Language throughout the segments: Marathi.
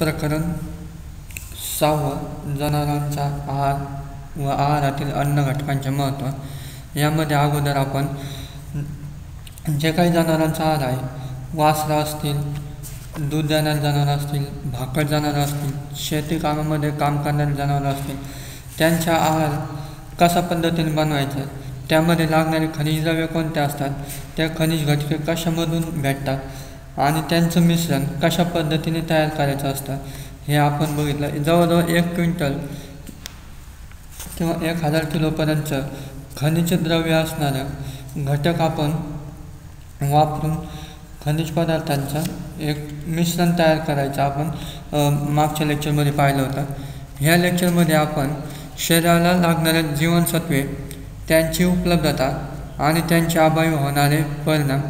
प्रकरण 6 जनावरांचा आहार व आहारातील अन्न घटकांचे महत्त्व। यामध्ये अगोदर आपण जे काही जनावरांचा आहार आहे, वासरा असतील, दूध देणारी जनावरं असतील, भाकड जनावरं असतील, शेती कामामध्ये काम करणारी जनावरं असतील, त्यांचा आहार कशा पद्धतीने बनवायचा, त्यामध्ये लागणारे खनिज द्रव्ये कोणते असतात, त्या खनिज घटके कशामधून भेटतात आणि त्यांचं मिश्रण कशा पद्धतीने तयार करायचं असतं हे आपण बघितलं। जवळजवळ 1 क्विंटल किंवा 1000 किलोपर्यंत खनिज द्रव्य असणारं घटक आपण वापरून खनिज पदार्थांचं एक मिश्रण तयार करायचं आपण मागच्या लेक्चरमध्ये पाहिलं होतं। ह्या लेक्चरमध्ये आपण शरीराला लागणारे जीवनसत्वे, त्यांची उपलब्धता आणि त्यांचे अभावी होणारे परिणाम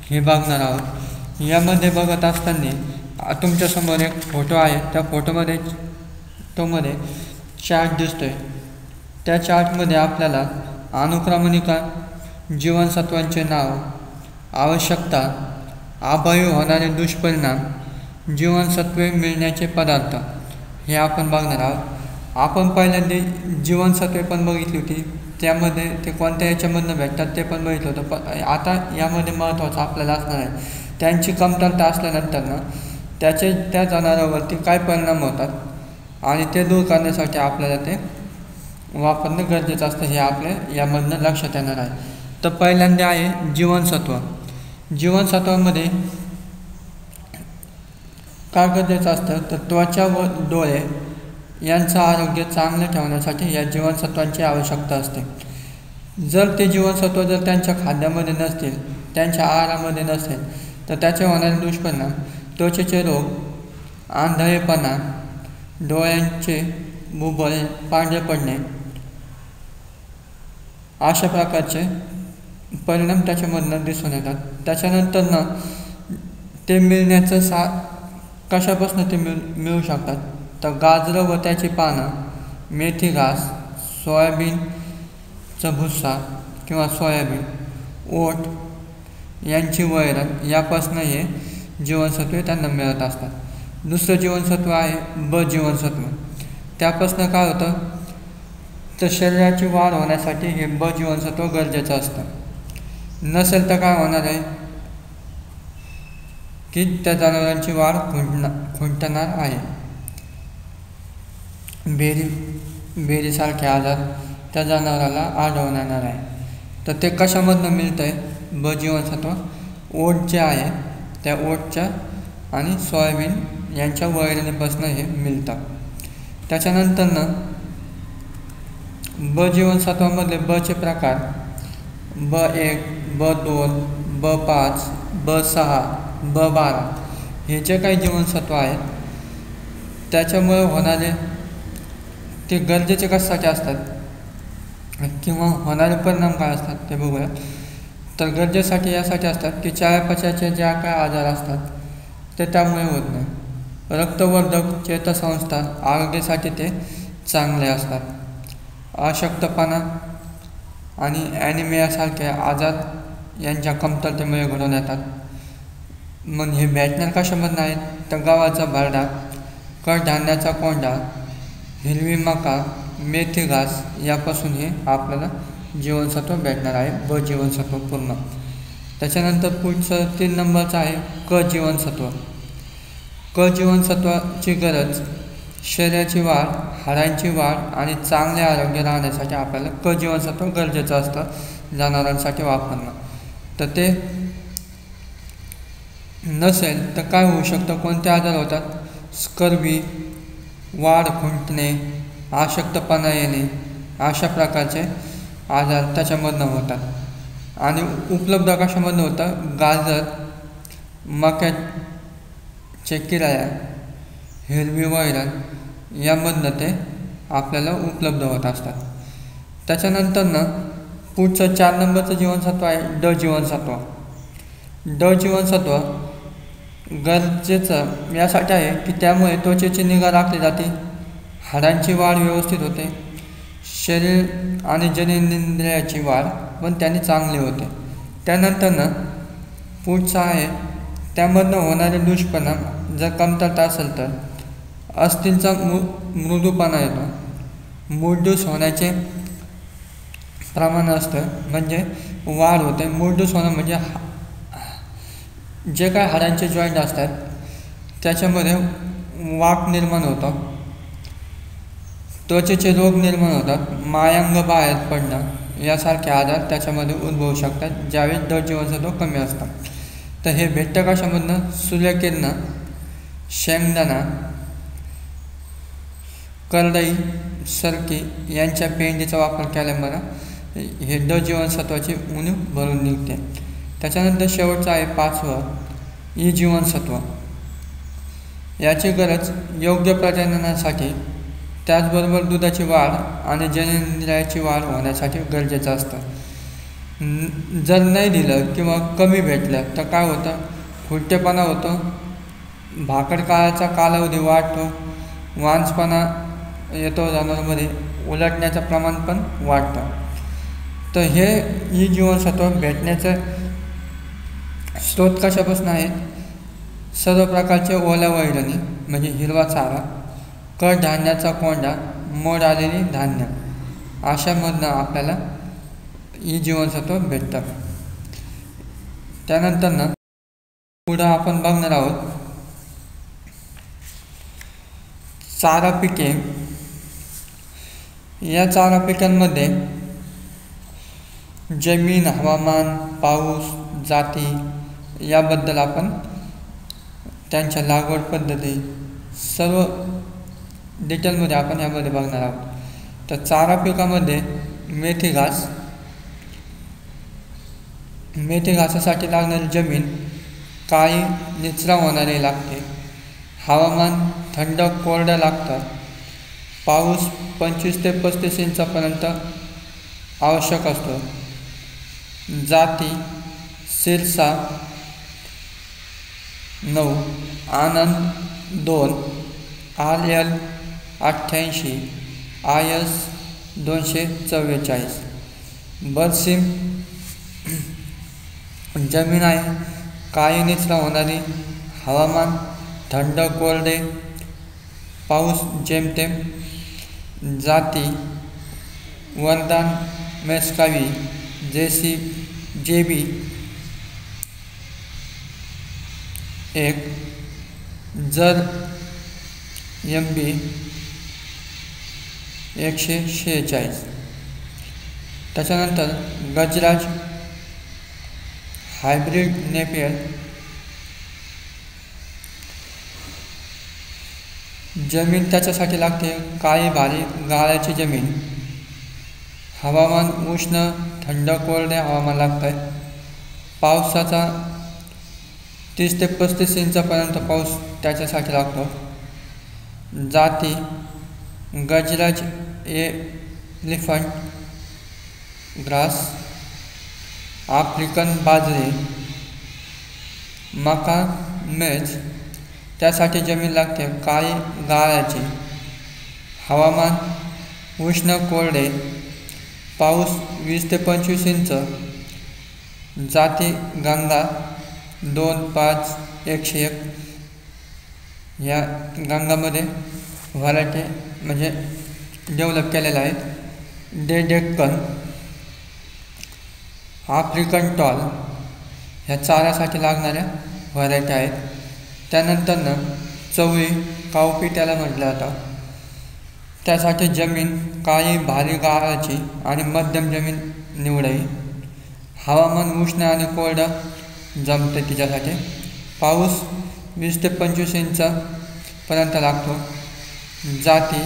हे बघणार आहोत। यामध्ये बघत असताना तुमच्यासमोर एक फोटो आहे, त्या फोटोमध्ये चार्ट दिसतोय। त्या चार्टमध्ये आपल्याला अनुक्रमणिका, जीवनसत्वांचे नाव, आवश्यकता, अभावी होणारे दुष्परिणाम, जीवनसत्वे मिळण्याचे पदार्थ हे आपण बघणार आहोत। आपण पहिल्यांदा जीवनसत्वे पण बघितली होती, त्यामध्ये ते कोणत्या याच्यामधून भेटतात ते पण बघितलं होतं। पण आता यामध्ये महत्त्वाचं आपल्याला असणार आहे त्यांची कमतरता असल्यानंतर त्या जनावरांवरती काय परिणाम होतात आणि ते दूर करण्यासाठी आपल्याला ते वापरणं गरजेचं असतं, हे आपल्या यामधनं लक्षात येणार आहे। तर पहिल्यांदा आहे जीवनसत्व। जीवनसत्वामध्ये काय गरजेचं असतं तर त्वचा व डोळे यांचं आरोग्य चांगलं ठेवण्यासाठी या जीवनसत्वांची आवश्यकता असते। जर ते जीवनसत्व त्यांच्या खाद्यामध्ये नसतील, त्यांच्या आहारामध्ये नसेल, तर त्याचे होणारे दुष्परिणाम त्वचेचे रोग, आंधळेपणा, डोळ्यांचे बुबुळे पांढरे पडणे अशा प्रकारचे परिणाम त्याच्यामधनं दिसून येतात। त्याच्यानंतर ते मिळण्याचं कशापासून ते मिळू शकतात तर गाजरं व त्याची पानं, मेथी घास, सोयाबीनचा भुस्सा किंवा सोयाबीन, ओट यांची वैरण यापासून हे जीवनसत्वे त्यांना मिळत असतात। दुसरं जीवनसत्व आहे ब जीवनसत्व। त्यापासून काय होतं तर शरीराची वाढ होण्यासाठी हे ब जीवनसत्व गरजेचं असतं। नसेल तर काय होणार आहे की त्या जनावरांची वाढ खुंटणार आहे। बेरीसारखे आजार त्या जनावराला आढळणार आहे। तर ते कशामधनं मिळतं आहे ब जीवनसत्व? ओट जे आहे त्या ओटच्या आणि सोयाबीन यांच्या वैरणीपासून हे मिळतं। त्याच्यानंतर ब जीवनसत्वामधले बचे प्रकार B1, B2, B5, B6, B12 हे जे काही जीवनसत्व आहेत त्याच्यामुळे होणारे ते गरजेचे कशासाठी असतात किंवा होणारे परिणाम काय असतात ते बघूया। तर गरजेसाठी यासाठी असतात की चयापचयाचे ज्या काय आजार असतात ते त्यामुळे होत नाही। रक्तवर्धक, चेतासंस्था आरोग्यासाठी ते चांगले असतात। अशक्तपणा आणि ॲनिमियासारखे आजार यांच्या कमतरतेमुळे घडून येतात। मग हे भेटणार कशामधून आहेत तर गव्हाचा भरडा, कडधान्याचा कोंडा, हिरवी मका, मेथी घास यापासून हे आपल्याला जीवनसत्व भेटणार आहे, ब जीवनसत्व पूर्ण। त्याच्यानंतर पुढचं 3 नंबरचं आहे क जीवनसत्व। क जीवनसत्वाची गरज शरीराची वाढ, हाडांची वाढ आणि चांगले आरोग्य राहण्यासाठी आपल्याला क जीवनसत्व गरजेचं असतं जनावरांसाठी वापरणं। तर ते नसेल तर काय होऊ शकतं, कोणते आजार होतात, स्कर्वी, वाढ खुंटणे, अशक्तपणा येणे अशा प्रकारचे आजार त्याच्यामधनं होतात। आणि उपलब्ध कशामधनं होतं, गाजर, मक्याचे किराया, हिरवी वैरण यामधनं ते आपल्याला उपलब्ध होत असतात। त्याच्यानंतर पुढचं 4 नंबरचं जीवनसत्व आहे ड जीवनसत्व। ड जीवनसत्व गरजेचं यासाठी आहे की त्यामुळे त्वचेची निगा राखली जाते, हाडांची वाढ व्यवस्थित होते, शरीर आणि जननेंद्रियाची वाढ पण त्याने चांगली होते। त्यानंतर पुढचं आहे त्यामधनं होणारे दुष्परिणाम जर कमतरता असेल तर अस्थिंचा मृदूपणा येतो, मूळडूस होण्याचे प्रमाण असतं, म्हणजे वाढ होते. मूळडूस होणं म्हणजे जे काय हाडांचे जॉईंट असतात त्याच्यामध्ये वाक निर्माण होतं, त्वचेचे रोग निर्माण होतात, मायांग बाहेर पडणं यासारखे आजार त्याच्यामध्ये उद्भवू शकतात ज्यावेळेस ड जीवनसत्व कमी असतं. तर हे भेटतं कशामधनं? सूर्यकिरणं, शेंगदाणा, करडई, सरकी यांच्या पेंडीचा वापर केल्यामुळे हे ड जीवनसत्वाची उणीव भरून निघते. त्याच्यानंतर शेवटचं आहे 5वं, ई जीवनसत्व. याची गरज योग्य प्रजननासाठी, त्याचबरोबर दुधाची वाढ आणि जननेंद्रियाची वाढ होण्यासाठी गरजेचं असतं. जर नाही दिलं किंवा कमी भेटलं तर काय होतं? खुरटेपणा होतो, भाकड काळाचा कालावधी वाढतो, वांसपणा येतो जनावरांमध्ये, उलटण्याचं प्रमाण पण वाढतं. तर हे ई जीवनसत्व भेटण्याचं स्रोत कशापासून आहेत? सर्व प्रकारचे ओल्या वैरणी म्हणजे हिरवा चारा, कडधान्याचा कोंडा, मोड आलेली धान्य अशामधनं आपल्याला ई जीवनसत्व भेटतं. त्यानंतर पुढं आपण बघणार आहोत चारा पिके. या चारा पिकांमध्ये जमीन, हवामान, पाऊस, जाती याबद्दल आपण त्यांच्या लागवड पद्धती सर्व डिटेलमध्ये आपण यामध्ये बघणार आहोत. तर चारा पिकामध्ये मेथी घासासाठी लागणारी जमीन काळी निचरा होणारी लागते, हवामान थंड कोरडं लागतं, पाऊस 25 ते 35 इंचापर्यंत आवश्यक असतो, जाती सिरसा 9, आनंद 2, RL 88, IS 244. बरसीम जमीन आहे काळी निचरा होणारी, हवामान थंड कोरडे, पाऊस जेमतेम, जाती वरदान, मेस्कावी, JB 1, जर MB 146. त्याच्यानंतर गजराज हायब्रिड नेपियर जमीन त्याच्यासाठी लागते काळी भारी गाळाची जमीन, हवामान उष्ण थंड कोरडे हवामान लागतं आहे, पावसाचा 30 ते 35 इंचापर्यंत पाऊस त्याच्यासाठी लागतो, जाती गजराज एलिफंट ग्रास, आफ्रिकन बाजरी, मका मेज त्यासाठी जमीन लागते काळी गाळाची, हवामान उष्ण कोरडे, पाऊस 20 ते 25 इंच, जाती गंगा 2, 5, 101. या गंगामध्ये व्हरायटी म्हणजे डेव्हलप केलेल्या आहेत. डेक्कन, आफ्रिकन टॉल ह्या चाऱ्यासाठी लागणाऱ्या व्हरायटी आहेत. त्यानंतर चवळी कावपी त्याला म्हटलं जातं, त्यासाठी जमीन काळी भारी गाळाची आणि मध्यम जमीन निवडावी, हवामान उष्ण आणि कोरडं जमते तिच्यासाठी, पाऊस 20 ते 25 इंचापर्यंत लागतो, जाती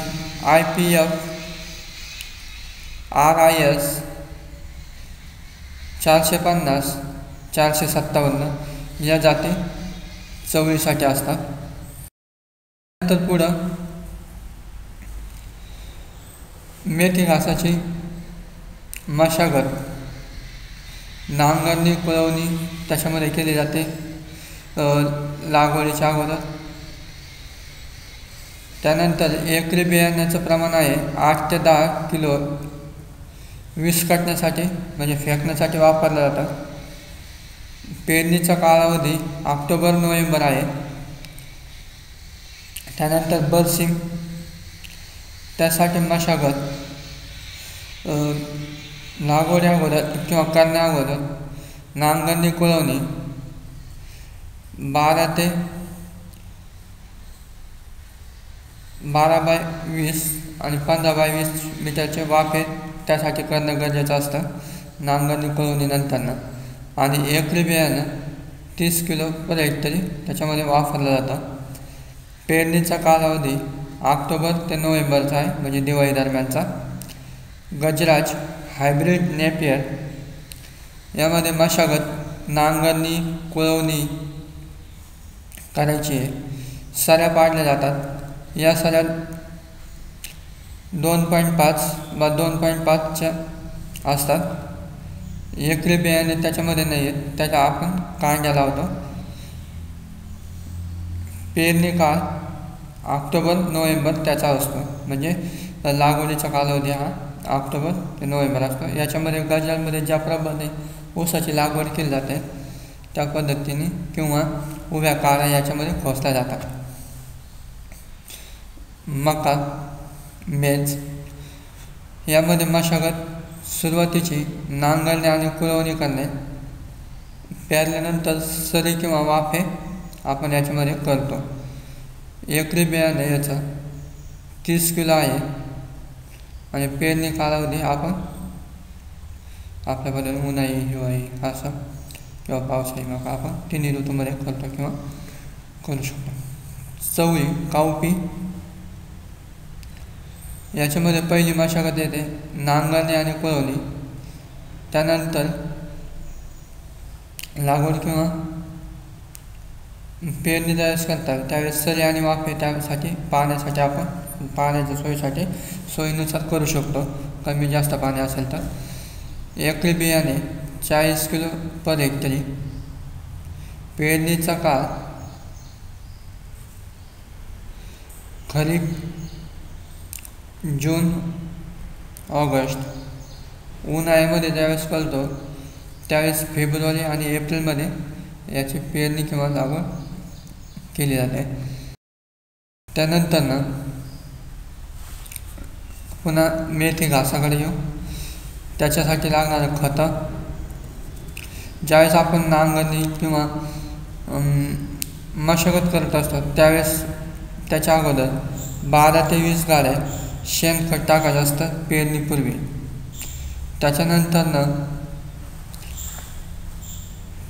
IPF RIS 450, 457 या जाती चवळीसाठी असतात. नंतर पुढं मेथी घासाची मशागत, नांगरणी कुळवणी त्याच्यामध्ये केली जाते लागवडीच्या अगोदर. त्यानंतर एकरी बियाण्याचं प्रमाण आहे 8 ते 10 किलो विस्कटण्यासाठी म्हणजे फेकण्यासाठी वापरलं जातं. पेरणीचा कालावधी ऑक्टोबर-नोव्हेंबर आहे. त्यानंतर बरसिंग, त्यासाठी मशागत लागवडी अगोदर किंवा करण्या अगोदर नांगरणी कुळवणी 12x20 आणि 15x20 मीटरचे वाफे त्यासाठी करणं गरजेचं असतं नांगरणी कुळवणीनंतरनं. आणि एकरी बियाणं 30 किलो पर हेक्टरी त्याच्यामध्ये वापरलं जातं. पेरणीचा कालावधी ऑक्टोबर ते नोव्हेंबरचा आहे, म्हणजे दिवाळी दरम्यानचा. गजराज हायब्रिड नेपियर, यामध्ये मशागत नांगरणी कुळवणी करायची आहे. सऱ्या पाडल्या जातात. या सऱ्या 2.5 वा 2.5च्या असतात. एकरी बियाणे त्याच्यामध्ये नाही आहेत, त्याला आपण कांड्या लावतो. पेरणी काळ ऑक्टोबर नोव्हेंबर त्याचा असतो, म्हणजे लागवडीचा कालावधी हा ऑक्टोबर ते नोव्हेंबर असतो. याच्यामध्ये गजरामध्ये ज्याप्रमाणे ऊसाची लागवड केली जाते त्या पद्धतीने किंवा उभ्या काळ्या याच्यामध्ये खोसल्या जातात. मका, मेज, यामध्ये मशागत सुरुवातीची नांगरणे आणि कुळवणी करणे, पेरल्यानंतर सरी किंवा वाफे आपण याच्यामध्ये करतो. एकरी बियाणे याचा 30 किलो आहे आणि पेरणी कालावधी आपण आपल्याबद्दल उन्हाळी हिवाळी असं किंवा पावसाळी मका आपण तिन्ही ऋतूमध्ये करतो किंवा करू शकतो. चवळी, कावपी, याच्यामध्ये पहिली मशागत येते नांगरणे आणि कुळवणी. त्यानंतर लागवड किंवा पेरणी ज्यावेळेस करतात त्यावेळेस सरी आणि वाफे त्यासाठी पाण्यासाठी आपण पाण्याच्या सोयीनुसार करू शकतो, कमी जास्त पाणी असेल तर. एकरी बियाणे 40 किलो पर हेक्टरी. पेरणीचा काळ खरीप जून ऑगस्ट. उन्हाळ्यामध्ये ज्यावेळेस करतो त्यावेळेस फेब्रुवारी आणि एप्रिलमध्ये याची पेरणी किंवा लागवड केली जाते. त्यानंतर पुन्हा मेथी घासाकडे येऊ. त्याच्यासाठी लागणारं खतं, ज्यावेळेस आपण नांगरणी किंवा मशागत करत असतो त्यावेळेस त्याच्या अगोदर 12 ते 20 गाड्या शेणखत टाकायचं असतं पेरणीपूर्वी. त्याच्यानंतर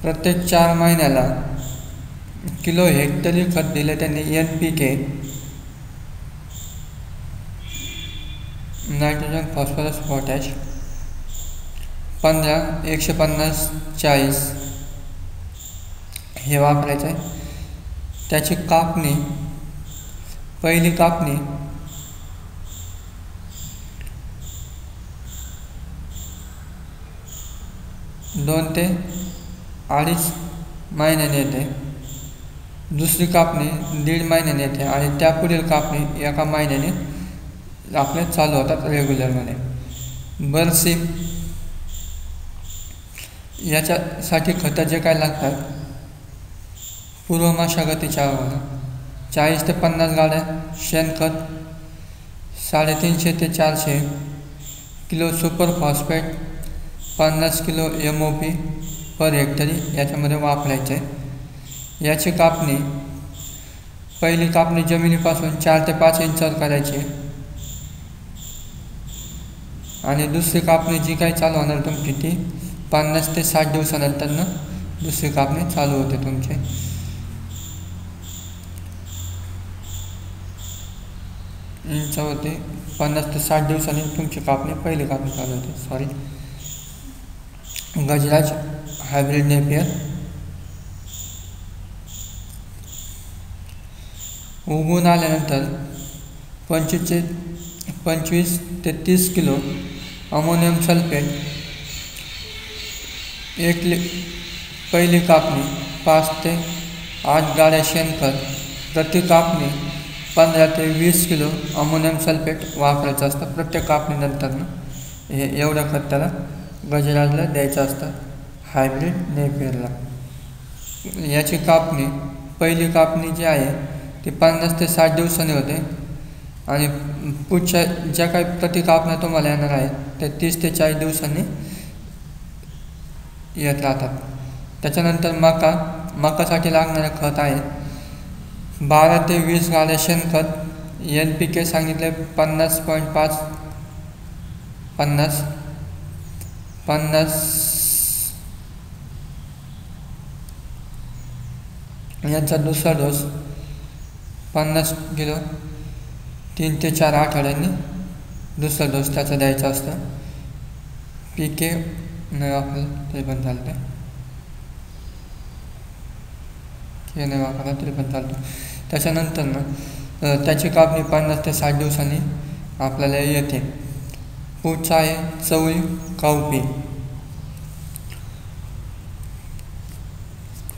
प्रत्येक 4 महिन्याला किलो हेक्टरी खत दिले त्यांनी NPK, नायट्रोजन, फॉस्फरस, पोटॅश 15, 150, 40 हे वापरायचं आहे. त्याची कापणी, पहिली कापणी 2 ते 2.5 महिन्याने येते. दुसरी कापणी 1.5 महिन्याने येते आणि त्यापुढील कापणी 1 महिन्याने आपले चालू होतात रेग्युलरमध्ये. बरसिंग, याच्यासाठी खतं जे काय लागतात पूर्व मशागतीच्या अगोदर 40 ते 50 गाड्या शेणखत, 350 ते 400 kilo super phosphate, 50 kilo MOP पर हेक्टरी याच्यामध्ये वापरायचे. याची कापणी, पहिली कापणी जमिनीपासून 4 ते 5 इंचावर करायची आणि दुसरी कापणी जी काही चालू होणार तुमची ती 50 ते 60 दिवसानंतर दुसरी कापणी चालू होते तुमची. इंचावरती 50 ते 60 दिवसांनी तुमची कापणी, पहिली कापणी चालू होते. गजराज हायब्रिड नेपियर, उगवून आल्यानंतर 25 ते 30 किलो अमोनियम सल्फेट पहिली कापणी 5 ते 8 गाड्या शेणखत, प्रति कापणी 15 ते 20 किलो अमोनियम सल्फेट वापरायचं असतं प्रत्येक कापणीनंतर. हे एवढं खत त्याला गजराजला द्यायचं असतं हायब्रिड नेपियरला. याची कापणी, पहिली कापणी जी आहे ती 50 ते 60 दिवसांनी होते आणि पुढच्या ज्या काही प्रति कापण्या तुम्हाला येणार आहेत ते 30 ते 40 दिवसांनी येत राहतात. त्याच्यानंतर मकासाठी लागणारे खत आहे 12 ते 20 गाड्या शेणखत. NPK सांगितले 50.5 यांचा दुसरा डोस 50 किलो 3 ते 4 आठवड्यांनी दुसरा डोस त्याचा द्यायचा असतं. PK नाही वापरलं तरी पण चालतं, हे नाही वापरलं तरी पण चालतं. त्याच्यानंतर त्याची कापणी 50 ते 60 दिवसांनी आपल्याला येते. पुढचा आहे चवळी कावपी.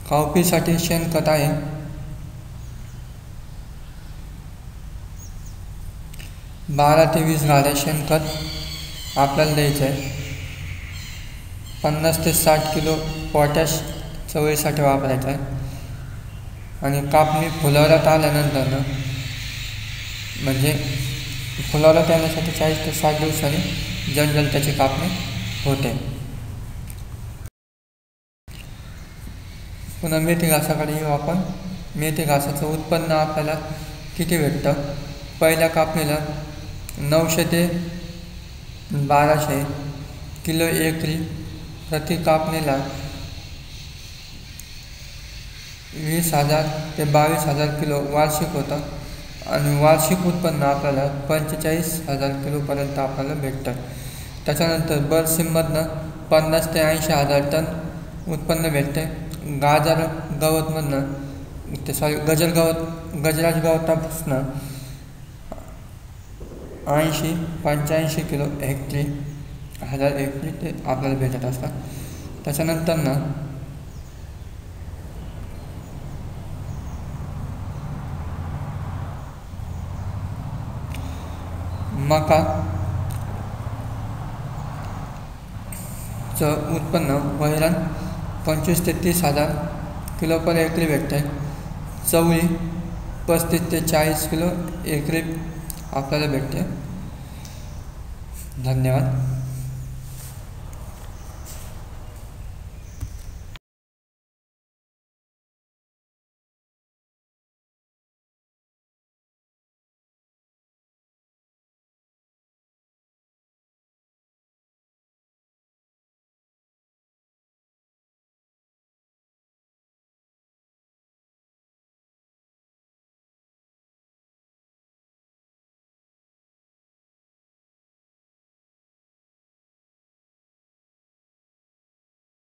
कावपीसाठी शेणखत आहे 12 ते 20 गाड्या शेणखत आपल्याला द्यायचं आहे. 50 ते 60 किलो पोटॅश चवळीसाठी वापरायचं आहे. आणि कापणी फुलावरात आल्यानंतर म्हणजे फुलावरात येण्यासाठी 40 ते 60 दिवसांनी जलजल त्याची कापणी होते. पुन्हा मेथी घासाकडे येऊ आपण. मेथी घासाचं उत्पन्न आपल्याला किती भेटतं? पहिल्या कापणीला 900 ते 1200 किलो एकरी. प्रति कापणीला 20,000 ते 22,000 किलो वार्षिक होतं आणि वार्षिक उत्पन्न आपल्याला 45,000 किलोपर्यंत आपल्याला भेटतं. त्याच्यानंतर बरसिममधनं 50 ते 80,000 टन उत्पन्न भेटते. गाजर गवतमधनं गजराज गवतापासून 80-85 किलो हेक्टरी ते आपल्याला भेटत असतात. त्याच्यानंतर मकाचं उत्पन्न वैरण 25 ते 30,000 किलो पर एकरी भेटते. चवळी 35 ते 40 किलो एकरी आपल्याला भेटते. धन्यवाद.